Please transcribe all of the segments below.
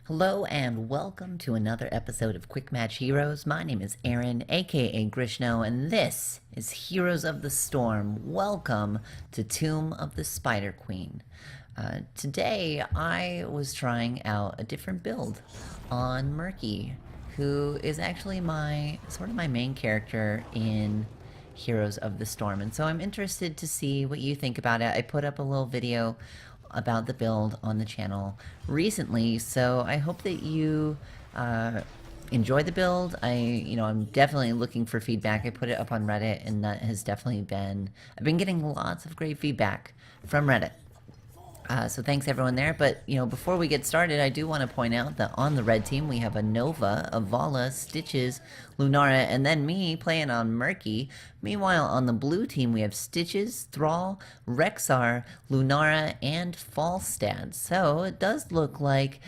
Hello and welcome to another episode of Quick Match Heroes. My name is Erin, aka Grishno, and this is Heroes of the Storm. Welcome to Tomb of the Spider Queen. Today I was trying out a different build on Murky, who is actually my main character in Heroes of the Storm, and so I'm interested to see what you think about it. I put up a little video about the build on the channel recently, so I hope that you enjoy the build. I'm definitely looking for feedback. I put it up on Reddit, and that has definitely been, I've been getting lots of great feedback from Reddit. So thanks everyone there, but before we get started, I do want to point out that on the red team we have a Nova, a Vala, Stitches, Lunara, and then me playing on Murky. Meanwhile, on the blue team we have Stitches, Thrall, Rexar, Lunara, and Falstad. So it does look like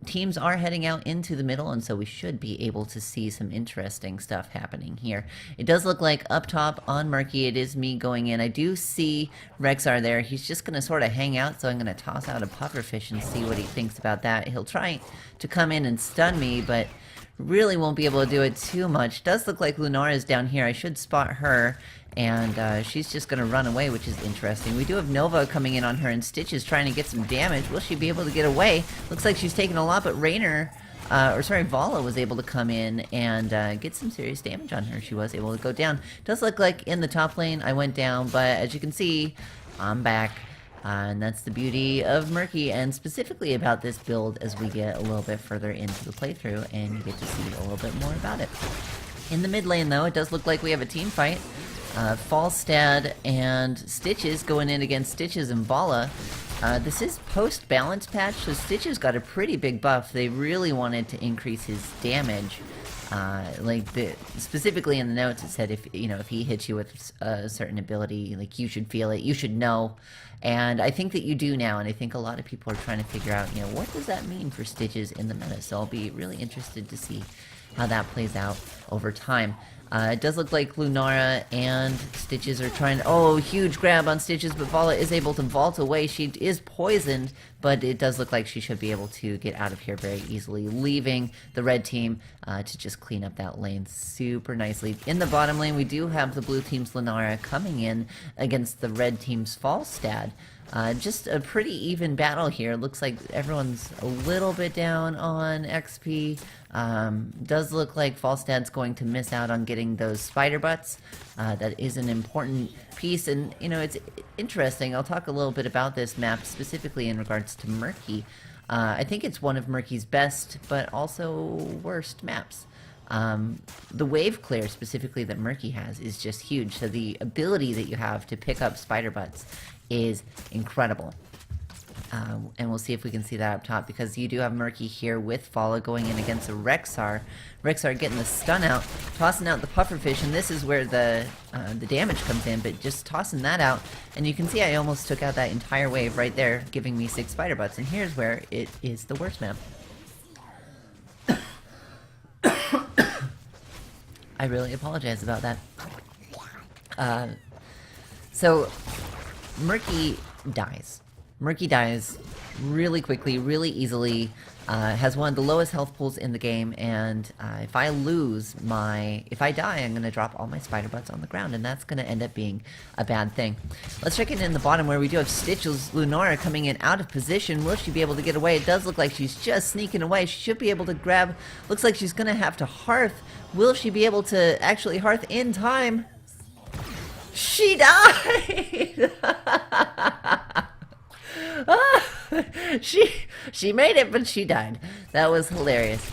teams are heading out into the middle, and so we should be able to see some interesting stuff happening here. It does look like up top on Murky, it is me going in. I do see Rexar there. He's just going to sort of hang out, so I'm going to toss out a pufferfish and see what he thinks about that. He'll try to come in and stun me, but really won't be able to do it too much. Does look like Lunara is down here. I should spot her, and she's just going to run away, which is interesting. We do have Nova coming in on her, and Stitch is trying to get some damage. Will she be able to get away? Looks like she's taking a lot, but Vala was able to come in and get some serious damage on her. She was able to go down. Does look like in the top lane I went down, but as you can see, I'm back. And that's the beauty of Murky, and specifically about this build as we get a little bit further into the playthrough and you get to see a little bit more about it. In the mid lane, though, it does look like we have a team fight. Falstad and Stitches going in against Stitches and Vala. This is post-balance patch, so Stitches got a pretty big buff. They really wanted to increase his damage. Specifically in the notes it said if he hits you with a certain ability, like, you should feel it, you should know. And I think that you do now, and I think a lot of people are trying to figure out, what does that mean for Stitches in the meta? So I'll be really interested to see how that plays out over time. It does look like Lunara and Stitches are trying to... Oh, huge grab on Stitches, but Vala is able to vault away. She is poisoned, but it does look like she should be able to get out of here very easily, leaving the red team to just clean up that lane super nicely. In the bottom lane, we do have the blue team's Lunara coming in against the red team's Falstad. Just a pretty even battle here. Looks like everyone's a little bit down on XP. Does look like Falstad's going to miss out on getting those spider butts. That is an important piece, and it's interesting. I'll talk a little bit about this map specifically in regards to Murky. I think it's one of Murky's best, but also worst maps. The wave clear specifically that Murky has is just huge, so the ability that you have to pick up spider butts is incredible. And we'll see if we can see that up top, because you do have Murky here with Vala going in against a Rexar. Rexar getting the stun out, tossing out the pufferfish, and this is where the damage comes in, but just tossing that out, and you can see I almost took out that entire wave right there, giving me 6 spider butts, and here's where it is the worst map. I really apologize about that. So Murky dies. Murky dies really quickly, really easily, has one of the lowest health pools in the game, and if I die, I'm going to drop all my spider butts on the ground, and that's going to end up being a bad thing. Let's check in the bottom where we do have Stitches Lunara coming in out of position. Will she be able to get away? It does look like she's just sneaking away. She should be able to grab. Looks like she's going to have to Hearth. Will she be able to actually Hearth in time? She died! She made it, but she died. That was hilarious.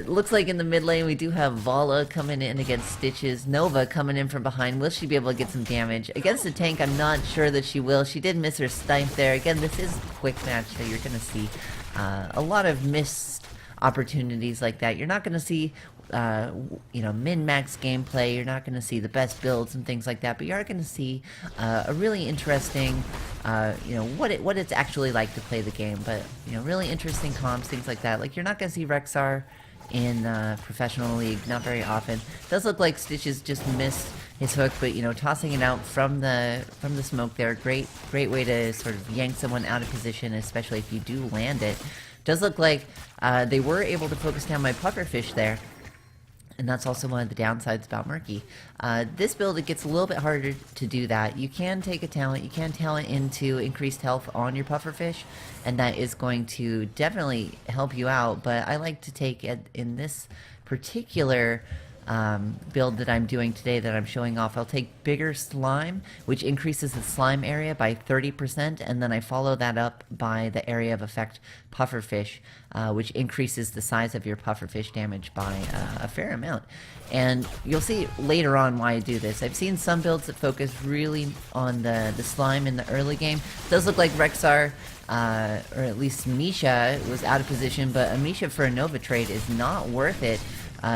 Looks like in the mid lane we do have Vala coming in against Stitches. Nova coming in from behind. Will she be able to get some damage? Against the tank, I'm not sure that she will. She did miss her snipe there. Again, this is a quick match, so you're going to see a lot of missed opportunities like that. You're not going to see min-max gameplay. You're not going to see the best builds and things like that, but you are going to see a really interesting, what it's actually like to play the game. But really interesting comps, things like that. Like, you're not going to see Rexar in professional league, not very often. Does look like Stitches just missed his hook, but tossing it out from the smoke there, great way to sort of yank someone out of position, especially if you do land it. Does look like they were able to focus down my pufferfish there. And that's also one of the downsides about Murky. This build, it gets a little bit harder to do that. You can take a talent, you can talent into increased health on your pufferfish, and that is going to definitely help you out, but I like to take it in this particular build that I'm doing today that I'm showing off. I'll take bigger slime, which increases the slime area by 30%, and then I follow that up by the area of effect pufferfish, which increases the size of your pufferfish damage by a fair amount. And you'll see later on why I do this. I've seen some builds that focus really on the slime in the early game. It does look like Rexar, or at least Misha, was out of position, but a Misha for a Nova trade is not worth it.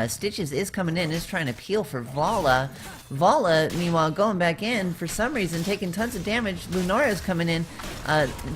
Stitches is coming in, is trying to peel for Vala. Vala, meanwhile, going back in, for some reason, taking tons of damage. Lunara's coming in,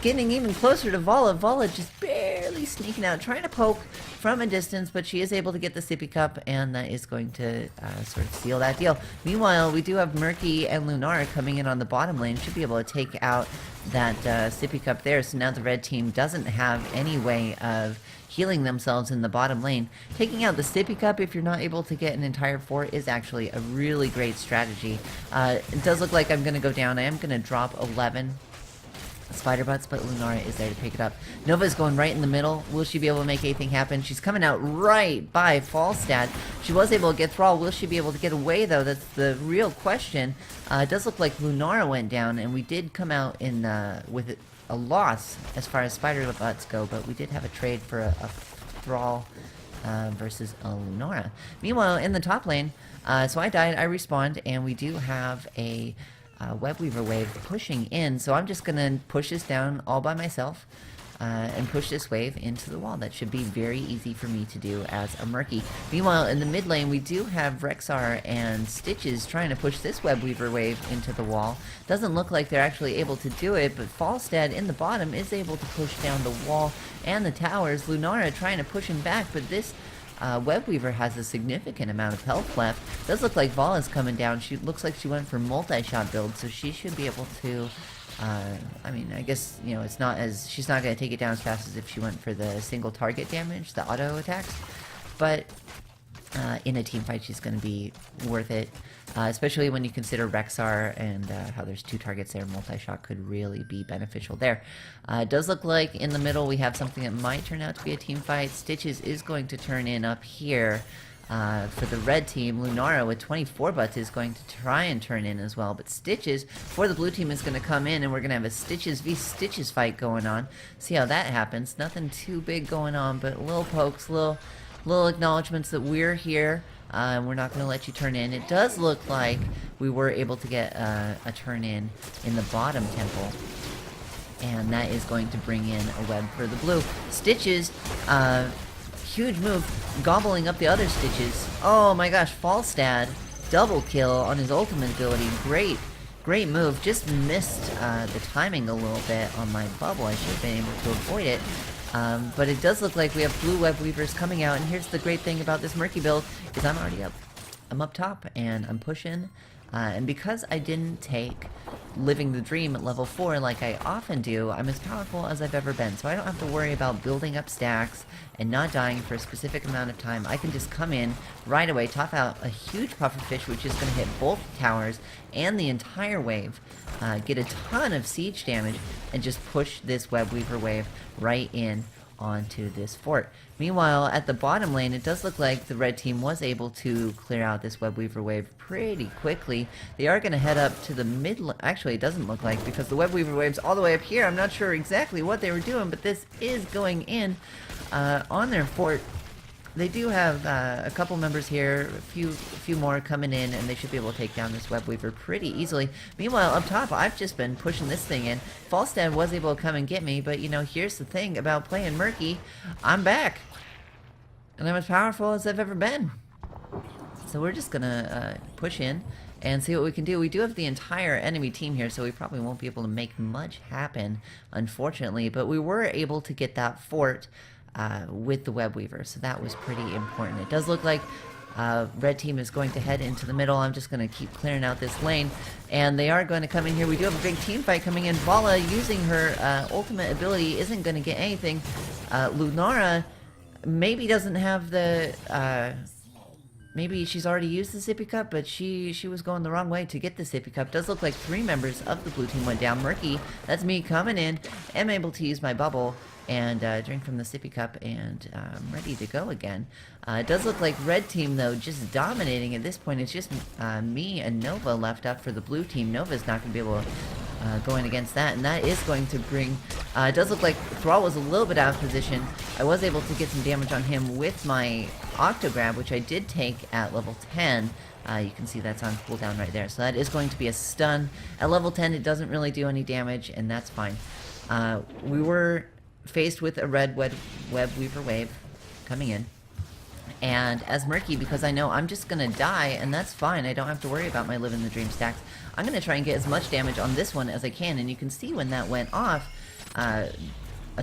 getting even closer to Vala. Vala just barely sneaking out, trying to poke from a distance, but she is able to get the sippy cup, and that is going to sort of seal that deal. Meanwhile, we do have Murky and Lunara coming in on the bottom lane. Should be able to take out that sippy cup there, so now the red team doesn't have any way of healing themselves in the bottom lane. Taking out the sippy cup if you're not able to get an entire fort is actually a really great strategy. It does look like I'm going to go down. I am going to drop 11 spider butts, but Lunara is there to pick it up. Nova's going right in the middle. Will she be able to make anything happen? She's coming out right by Falstad. She was able to get Thrall. Will she be able to get away, though? That's the real question. It does look like Lunara went down, and we did come out in with it a loss as far as spider butts go, but we did have a trade for a Thrall versus a Lunara. Meanwhile, in the top lane, so I died, I respawned, and we do have a Web Weaver wave pushing in, so I'm just gonna push this down all by myself and push this wave into the wall. That should be very easy for me to do as a Murky. Meanwhile, in the mid lane, we do have Rexar and Stitches trying to push this Web Weaver wave into the wall. Doesn't look like they're actually able to do it, but Falstad in the bottom is able to push down the wall and the towers. Lunara trying to push him back, but this Web Weaver has a significant amount of health left. Does look like Vala's coming down. She looks like she went for multi-shot build, so she should be able to I mean, I guess, you know, it's not as, she's not going to take it down as fast as if she went for the single target damage, the auto attacks, but in a team fight she's going to be worth it, especially when you consider Rexar and how there's two targets there. Multi-shot could really be beneficial there. It does look like in the middle we have something that might turn out to be a team fight. Stitches is going to turn in up here. For the red team, Lunara with 24 butts is going to try and turn in as well, but Stitches for the blue team is going to come in, and we're going to have a Stitches v Stitches fight going on. See how that happens. Nothing too big going on, but little pokes, little acknowledgements that we're here, and we're not going to let you turn in. It does look like we were able to get a turn in the bottom temple, and that is going to bring in a web for the blue. Stitches, huge move, gobbling up the other Stitches. Oh my gosh, Falstad, double kill on his ultimate ability. Great move. Just missed the timing a little bit on my bubble. I should have been able to avoid it. But it does look like we have blue Web Weavers coming out, and here's the great thing about this Murky build, is I'm already up. I'm up top, and I'm pushing. And because I didn't take Living the Dream at level 4 like I often do, I'm as powerful as I've ever been. So I don't have to worry about building up stacks and not dying for a specific amount of time. I can just come in right away, top out a huge pufferfish, which is going to hit both towers and the entire wave, get a ton of siege damage, and just push this Web Weaver wave right in onto this fort. Meanwhile, at the bottom lane, it does look like the red team was able to clear out this Web Weaver wave pretty quickly. They are going to head up to the mid... Actually, it doesn't look like, because the Web Weaver wave's all the way up here. I'm not sure exactly what they were doing, but this is going in on their fort. They do have a couple members here, a few more coming in, and they should be able to take down this Web Weaver pretty easily. Meanwhile, up top, I've just been pushing this thing in. Falstad was able to come and get me, but, you know, here's the thing about playing Murky. I'm back. And I'm as powerful as I've ever been. So we're just gonna push in and see what we can do. We do have the entire enemy team here, so we probably won't be able to make much happen, unfortunately. But we were able to get that fort with the web weaver, so that was pretty important. It does look like red team is going to head into the middle. I'm just going to keep clearing out this lane, and they are going to come in here. We do have a big team fight coming in. Vala, using her ultimate ability, isn't going to get anything. Lunara maybe doesn't have the... maybe she's already used the sippy cup, but she was going the wrong way to get the sippy cup. Does look like 3 members of the blue team went down. Murky, that's me coming in. Am able to use my bubble and drink from the sippy cup, and I'm ready to go again. It does look like red team, though, just dominating at this point. It's just me and Nova left up for the blue team. Nova's not going to be able to go in against that, and that is going to bring... it does look like Thrall was a little bit out of position. I was able to get some damage on him with my Octograb, which I did take at level 10. You can see that's on cooldown right there. So that is going to be a stun. At level 10, it doesn't really do any damage, and that's fine. We were faced with a red web weaver wave coming in. And as Murky, because I know I'm just going to die, and that's fine. I don't have to worry about my Live in the Dream stacks. I'm going to try and get as much damage on this one as I can. And you can see when that went off, a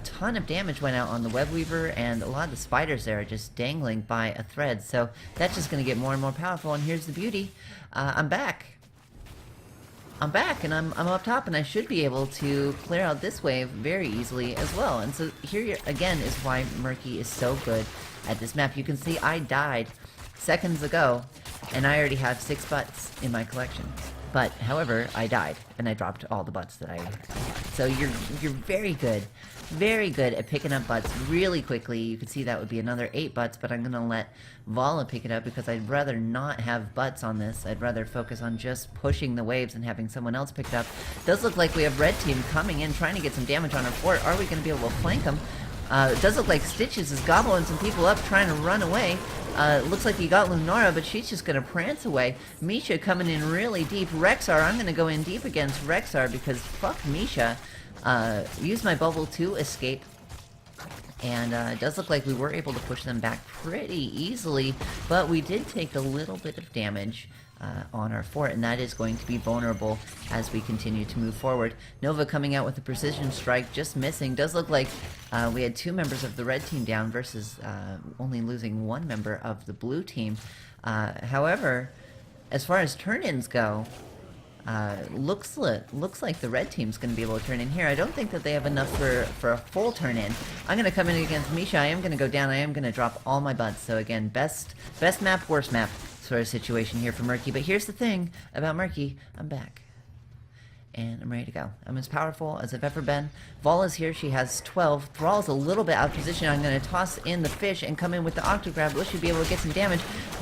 ton of damage went out on the web weaver, and a lot of the spiders there are just dangling by a thread. So that's just going to get more and more powerful. And here's the beauty. I'm back. I'm back, and I'm up top, and I should be able to clear out this wave very easily as well. And so here again is why Murky is so good at this map. You can see I died seconds ago, and I already have 6 butts in my collection. But, however, I died, and I dropped all the butts that I had. So you're very good at picking up butts really quickly. You can see that would be another 8 butts, but I'm going to let Vala pick it up because I'd rather not have butts on this. I'd rather focus on just pushing the waves and having someone else pick it up. It does look like we have red team coming in, trying to get some damage on our fort. Are we going to be able to flank them? It does look like Stitches is gobbling some people up, trying to run away. Looks like he got Lunara, but she's just going to prance away. Misha coming in really deep. Rexar, I'm going to go in deep against Rexar because fuck Misha. Use my bubble to escape. And it does look like we were able to push them back pretty easily, but we did take a little bit of damage on our fort, and that is going to be vulnerable as we continue to move forward. Nova coming out with a precision strike, just missing. Does look like we had 2 members of the red team down versus only losing 1 member of the blue team. However, as far as turn-ins go, looks like the red team's going to be able to turn in here. I don't think that they have enough for a full turn-in. I'm going to come in against Misha. I am going to go down. I am going to drop all my butts. So again, best map, worst map sort of situation here for Murky. But here's the thing about Murky. I'm back. And I'm ready to go. I'm as powerful as I've ever been. Vala's here. She has 12. Thrall's a little bit out of position. I'm going to toss in the fish and come in with the Octograb. We should be able to get some damage.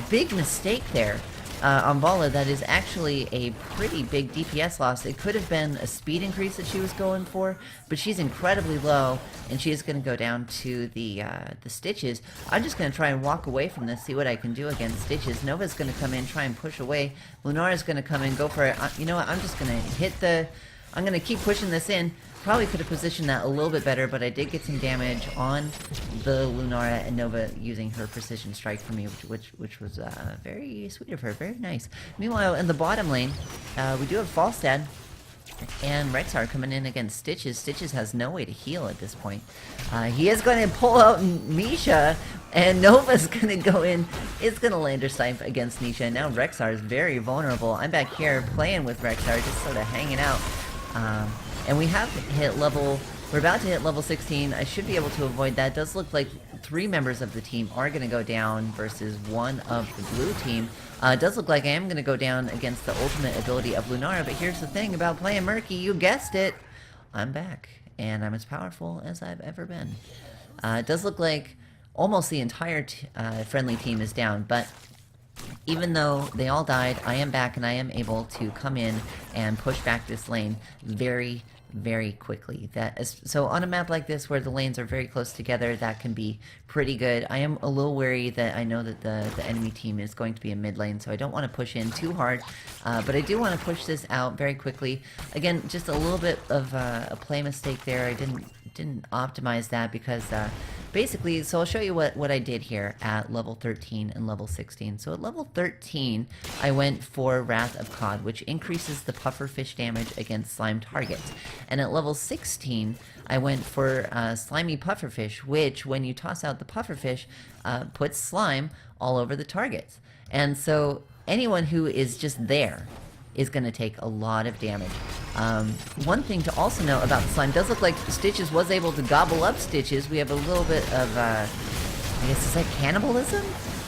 Big mistake there on Vala. That is actually a pretty big DPS loss. It could have been a speed increase that she was going for, but she's incredibly low, and she is going to go down to the Stitches. I'm just going to try and walk away from this, see what I can do against Stitches. Nova's going to come in, try and push away. Lunara's going to come in, go for it. You know what? I'm just going to hit the... I'm going to keep pushing this in. Probably could have positioned that a little bit better, but I did get some damage on the Lunara, and Nova using her precision strike for me, which was very sweet of her, very nice. Meanwhile, in the bottom lane, we do have Falstad and Rexar coming in against Stitches. Stitches has no way to heal at this point. He is going to pull out Misha, and Nova's going to go in. It's going to Lander Snipe against Nisha. Now Rexar is very vulnerable. I'm back here playing with Rexar, just sort of hanging out. And we have hit level... We're about to hit level 16. I should be able to avoid that. It does look like 3 members of the team are going to go down versus 1 of the blue team. It does look like I am going to go down against the ultimate ability of Lunara, but here's the thing about playing Murky. You guessed it. I'm back, and I'm as powerful as I've ever been. It does look like almost the entire friendly team is down, but even though they all died, I am back, and I am able to come in and push back this lane very, very quickly. So on a map like this where the lanes are very close together, that can be pretty good. I am a little wary that I know that the enemy team is going to be in mid lane, so I don't want to push in too hard, but I do want to push this out very quickly. Again, just a little bit of a play mistake there. I didn't didn't optimize that because basically, so I'll show you what I did here at level 13 and level 16. So at level 13, I went for Wrath of Cod, which increases the pufferfish damage against slime targets. And at level 16, I went for Slimy Pufferfish, which, when you toss out the pufferfish, puts slime all over the targets. And so anyone who is just there is going to take a lot of damage. One thing to also know about the slime, does look like Stitches was able to gobble up Stitches. We have a little bit of, I guess, is that cannibalism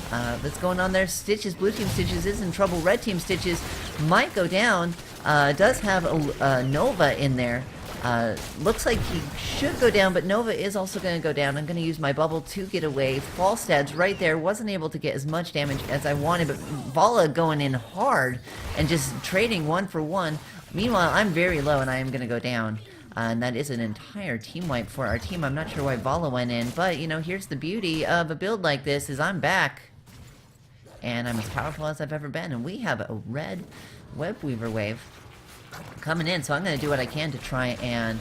that's going on there? Stitches, blue team Stitches is in trouble. Red team Stitches might go down. Does have a Nova in there. Looks like he should go down, but Nova is also going to go down. I'm going to use my bubble to get away. Falstad's right there. Wasn't able to get as much damage as I wanted, but Vala going in hard and just trading one for one. Meanwhile, I'm very low and I am going to go down. And that is an entire team wipe for our team. I'm not sure why Vala went in, but, you know, here's the beauty of a build like this is I'm back. And I'm as powerful as I've ever been. And we have a red Web Weaver wave coming in, so I'm going to do what I can to try and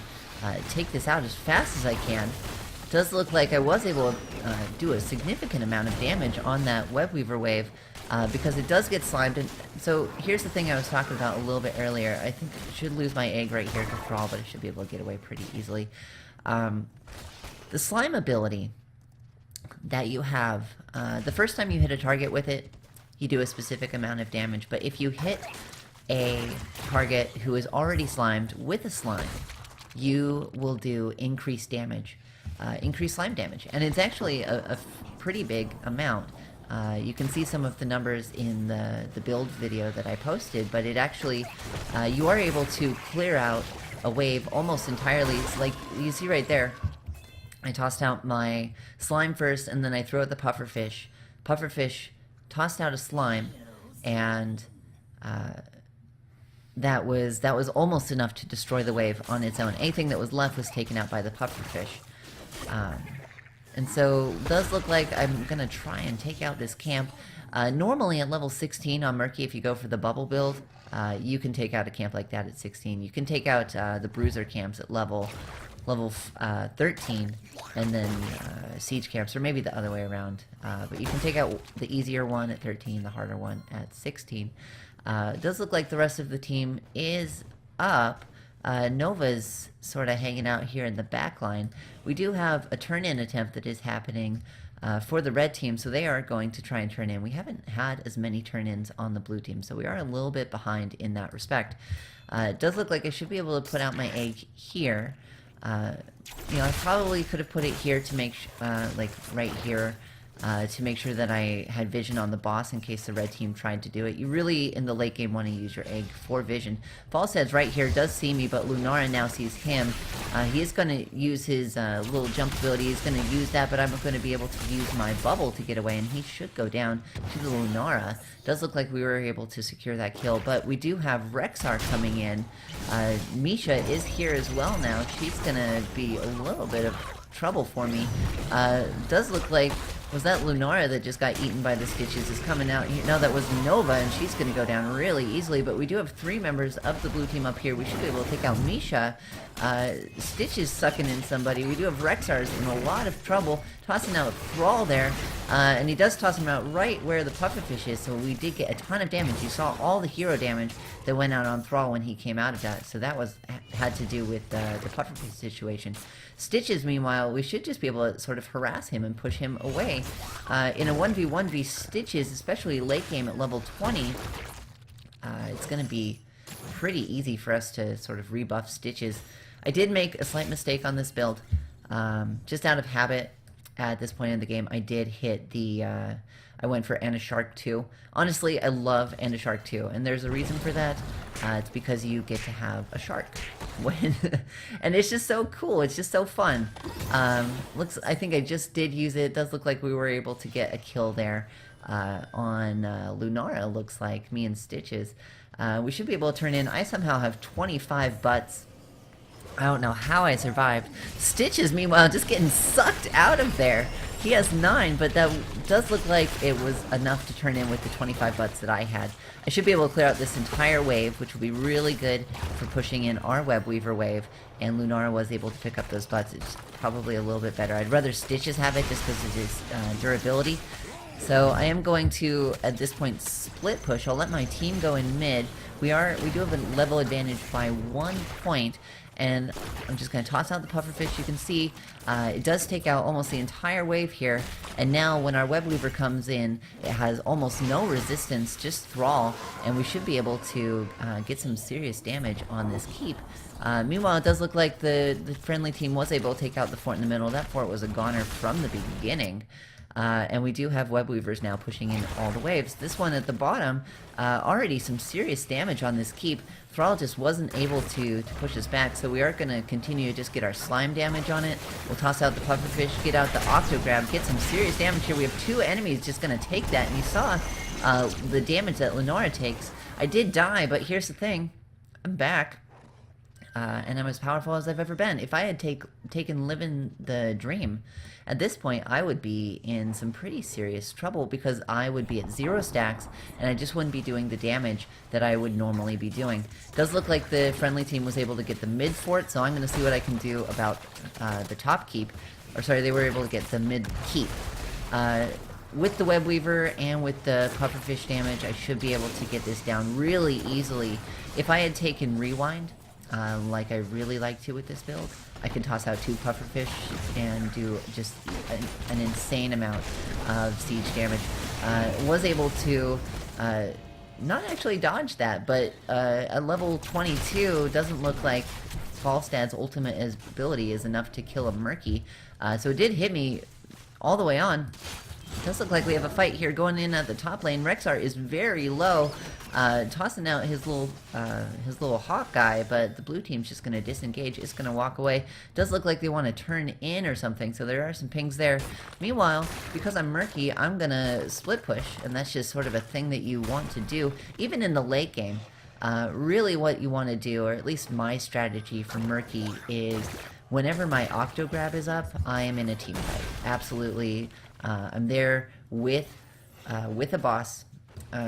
take this out as fast as I can. It does look like I was able to do a significant amount of damage on that Web Weaver wave because it does get slimed. And so here's the thing I was talking about a little bit earlier. I think I should lose my egg right here to Thrall, but I should be able to get away pretty easily. The slime ability that you have, the first time you hit a target with it, you do a specific amount of damage, but if you hit a target who is already slimed with a slime, you will do increased damage, increased slime damage, and it's actually a pretty big amount. You can see some of the numbers in the build video that I posted, but it actually, you are able to clear out a wave almost entirely. It's like you see right there, I tossed out my slime first, and then I throw out the pufferfish. Pufferfish tossed out a slime, and that was almost enough to destroy the wave on its own. Anything that was left was taken out by the pufferfish. And so it does look like I'm going to try and take out this camp. Normally at level 16 on Murky, if you go for the bubble build, you can take out a camp like that at 16. You can take out the bruiser camps at level 13, and then siege camps, or maybe the other way around. But you can take out the easier one at 13, the harder one at 16. It does look like the rest of the team is up. Nova's sort of hanging out here in the back line. We do have a turn-in attempt that is happening for the red team, so they are going to try and turn in. We haven't had as many turn-ins on the blue team, so we are a little bit behind in that respect. It does look like I should be able to put out my egg here. You know, I probably could have put it here to make, like right here, to make sure that I had vision on the boss in case the red team tried to do it. You really, in the late game, want to use your egg for vision. Falstad's right here, does see me, but Lunara now sees him. He is going to use his little jump ability. He's going to use that, but I'm going to be able to use my bubble to get away, and he should go down to the Lunara. Does look like we were able to secure that kill, but we do have Rexar coming in. Misha is here as well now. She's going to be a little bit of trouble for me. Does look like, was that Lunara that just got eaten by the Stitches is coming out? No, that was Nova, and she's going to go down really easily, but we do have 3 members of the blue team up here. We should be able to take out Misha. Stitches sucking in somebody. We do have Rexar's in a lot of trouble, tossing out Thrall there, and he does toss him out right where the pufferfish is, so we did get a ton of damage. You saw all the hero damage that went out on Thrall when he came out of that, so that had to do with the pufferfish situation. Stitches, meanwhile, we should just be able to sort of harass him and push him away. In a 1v1v Stitches, especially late game at level 20, it's going to be pretty easy for us to sort of rebuff Stitches. I did make a slight mistake on this build. Just out of habit, at this point in the game, I did hit the... I went for Anna Shark 2. Honestly, I love Anna Shark 2, and there's a reason for that. It's because you get to have a shark. And it's just so cool. It's just so fun. I think I just did use it. It does look like we were able to get a kill there on Lunara, looks like, me and Stitches. We should be able to turn in. I somehow have 25 butts. I don't know how I survived. Stitches, meanwhile, just getting sucked out of there. He has 9, but that does look like it was enough to turn in with the 25 butts that I had. I should be able to clear out this entire wave, which will be really good for pushing in our Web Weaver wave, and Lunara was able to pick up those butts. It's probably a little bit better. I'd rather Stitches have it just because of his durability. So I am going to, at this point, split push. I'll let my team go in mid. We do have a level advantage by 1 point, and I'm just going to toss out the pufferfish. You can see it does take out almost the entire wave here, and now when our Web Weaver comes in, it has almost no resistance, just thrall, and we should be able to get some serious damage on this keep. Meanwhile, it does look like the friendly team was able to take out the fort in the middle. That fort was a goner from the beginning. And we do have Web Weavers now pushing in all the waves. This one at the bottom, already some serious damage on this keep. Thrall just wasn't able to push us back, so we are going to continue to just get our slime damage on it. We'll toss out the pufferfish, get out the octograb, get some serious damage here. We have 2 enemies just going to take that, and you saw the damage that Lunara takes. I did die, but here's the thing. I'm back. And I'm as powerful as I've ever been. If I had taken Living the Dream, at this point I would be in some pretty serious trouble because I would be at 0 stacks and I just wouldn't be doing the damage that I would normally be doing. It does look like the friendly team was able to get the mid fort, so I'm going to see what I can do about the top keep. Or sorry, they were able to get the mid keep. With the Web Weaver and with the pufferfish damage, I should be able to get this down really easily. If I had taken Rewind, like I really like to with this build, I can toss out 2 pufferfish and do just an insane amount of siege damage. Was able to not actually dodge that, but at level 22 doesn't look like Falstad's ultimate ability is enough to kill a Murky. So it did hit me all the way on. It does look like we have a fight here going in at the top lane. Rexar is very low, tossing out his little hawk guy, but the blue team's just going to disengage. It's going to walk away. Does look like they want to turn in or something, so there are some pings there. Meanwhile, because I'm Murky, I'm going to split push, and that's just sort of a thing that you want to do, even in the late game. Really what you want to do, or at least my strategy for Murky, is whenever my octograb is up, I am in a team fight. Absolutely. I'm there with a boss.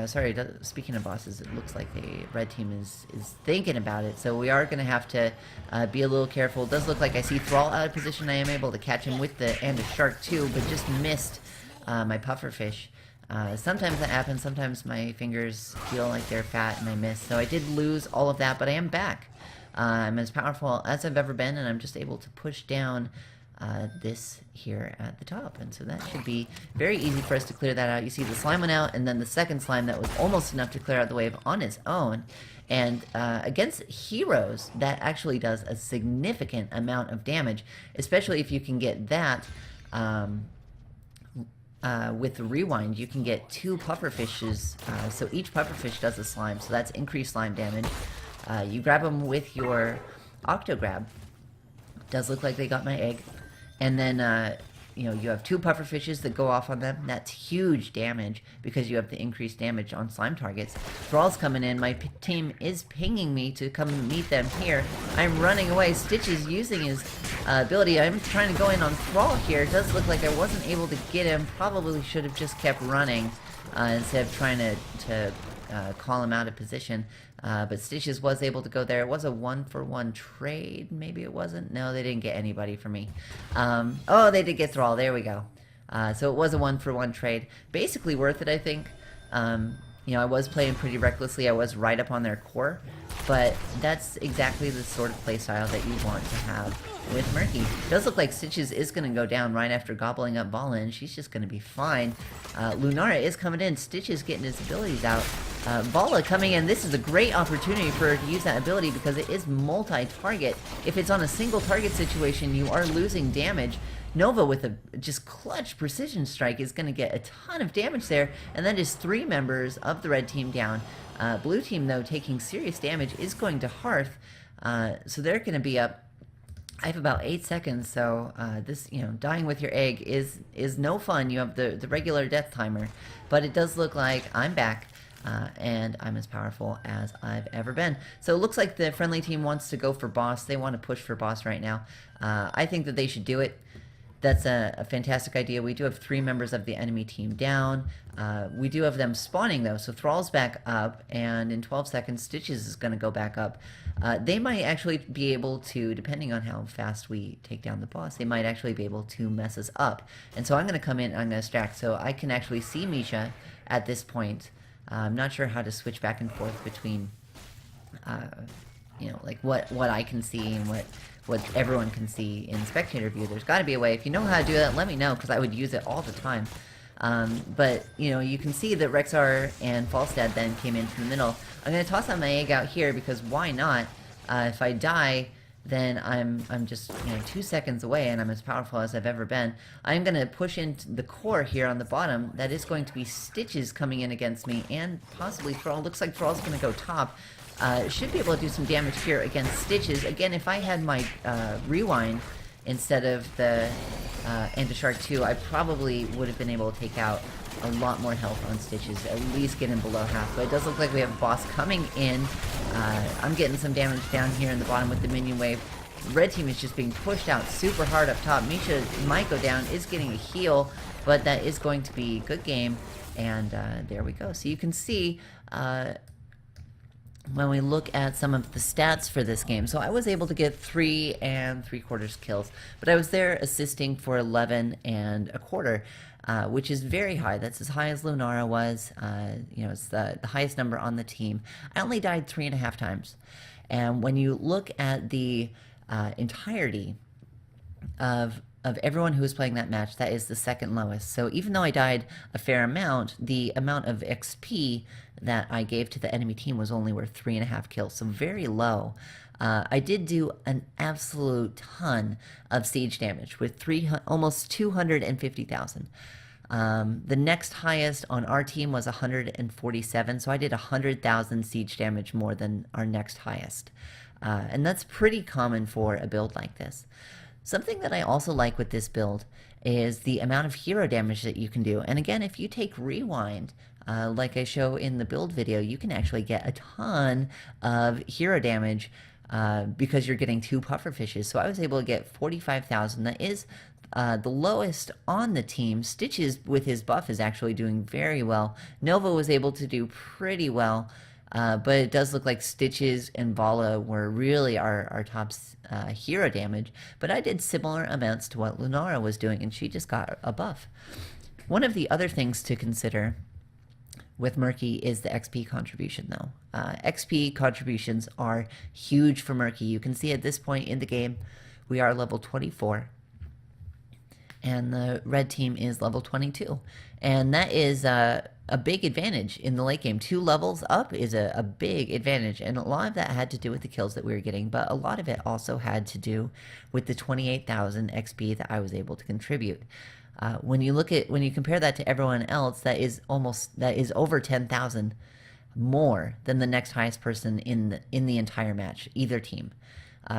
Sorry, speaking of bosses, it looks like the red team is thinking about it, so we are going to have to be a little careful. It does look like I see Thrall out of position. I am able to catch him with and a shark too, but just missed my pufferfish. Sometimes that happens. Sometimes my fingers feel like they're fat and I miss, so I did lose all of that, but I am back. I'm as powerful as I've ever been, and I'm just able to push down this here at the top, and so that should be very easy for us to clear that out. You see the slime went out, and then the second slime that was almost enough to clear out the wave on its own. And against heroes, that actually does a significant amount of damage, especially if you can get that with the rewind. You can get 2 pufferfishes, so each pufferfish does a slime, so that's increased slime damage. You grab them with your octograb. Does look like they got my egg. And then, you have 2 pufferfishes that go off on them. That's huge damage because you have the increased damage on slime targets. Thrall's coming in. My team is pinging me to come meet them here. I'm running away. Stitch is using his ability. I'm trying to go in on Thrall here. It does look like I wasn't able to get him. Probably should have just kept running instead of trying to call him out of position. But Stitches was able to go there. It was a 1-for-1 trade. Maybe it wasn't. No, they didn't get anybody for me. Oh, they did get Thrall. There we go. So it was a 1-for-1 trade. Basically worth it, I think. I was playing pretty recklessly. I was right up on their core. But that's exactly the sort of playstyle that you want to have with Murky. It does look like Stitches is going to go down right after gobbling up Bala, and she's just going to be fine. Lunara is coming in. Stitches getting his abilities out. Bala coming in. This is a great opportunity for her to use that ability because it is multi-target. If it's on a single target situation, you are losing damage. Nova with a just clutch precision strike is going to get a ton of damage there, and then just 3 members of the red team down. Blue team, though, taking serious damage is going to Hearth, so they're going to be up. I have about 8 seconds, so this, dying with your egg is no fun. You have the regular death timer, but it does look like I'm back. And I'm as powerful as I've ever been. So it looks like the friendly team wants to go for boss. They want to push for boss right now. I think that they should do it. that's a fantastic idea. We do have 3 members of the enemy team down. We do have them spawning, though, so Thrall's back up, and in 12 seconds, Stitches is going to go back up. They might actually be able to, depending on how fast we take down the boss, they might actually be able to mess us up. And so I'm going to come in, I'm going to distract, so I can actually see Misha at this point. I'm not sure how to switch back and forth between, you know, like what I can see and what everyone can see in spectator view. There's got to be a way. If you know how to do that, let me know, because I would use it all the time. But, you know, you can see that Rexar and Falstad then came in from the middle. I'm going to toss out my egg out here, because why not? If I die, then I'm just, you know, 2 seconds away, and I'm as powerful as I've ever been. I'm going to push into the core here on the bottom. That is going to be Stitches coming in against me, and possibly Thrall. Looks like Thrall's going to go top. Should be able to do some damage here against Stitches. Again, if I had my rewind instead of the Anti-Shark 2, I probably would have been able to take out a lot more health on Stitches, at least get him below half. But it does look like we have a boss coming in. I'm getting some damage down here in the bottom with the minion wave. Red team is just being pushed out super hard up top. Misha might go down, is getting a heal, but that is going to be a good game. And there we go. So you can see when we look at some of the stats for this game. So I was able to get 3 3/4 kills, but I was there assisting for 11 1/4, which is very high. That's as high as Lunara was. You know, it's the highest number on the team. I only died 3.5 times. And when you look at the entirety of everyone who was playing that match, that is the second lowest. So even though I died a fair amount, the amount of XP that I gave to the enemy team was only worth 3.5 kills, so very low. I did do an absolute ton of siege damage with almost 250,000. The next highest on our team was 147, so I did 100,000 siege damage more than our next highest. And that's pretty common for a build like this. Something that I also like with this build is the amount of hero damage that you can do. And again, if you take Rewind, like I show in the build video, you can actually get a ton of hero damage because you're getting 2 pufferfishes. So I was able to get 45,000. That is the lowest on the team. Stitches with his buff is actually doing very well. Nova was able to do pretty well. But it does look like Stitches and Vala were really our top hero damage. But I did similar amounts to what Lunara was doing, and she just got a buff. One of the other things to consider with Murky is the XP contribution, though. XP contributions are huge for Murky. You can see at this point in the game, we are level 24. And the red team is level 22. And that is a big advantage in the late game. 2 levels up is a big advantage. And a lot of that had to do with the kills that we were getting, but a lot of it also had to do with the 28,000 XP that I was able to contribute. When you compare that to everyone else, that is over 10,000 more than the next highest person in the entire match, either team.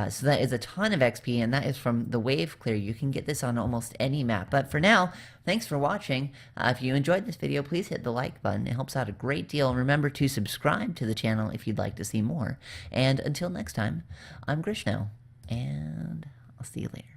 So that is a ton of XP, and that is from the wave clear. You can get this on almost any map. But for now, thanks for watching. If you enjoyed this video, please hit the like button. It helps out a great deal. And remember to subscribe to the channel if you'd like to see more. And until next time, I'm Grishno, and I'll see you later.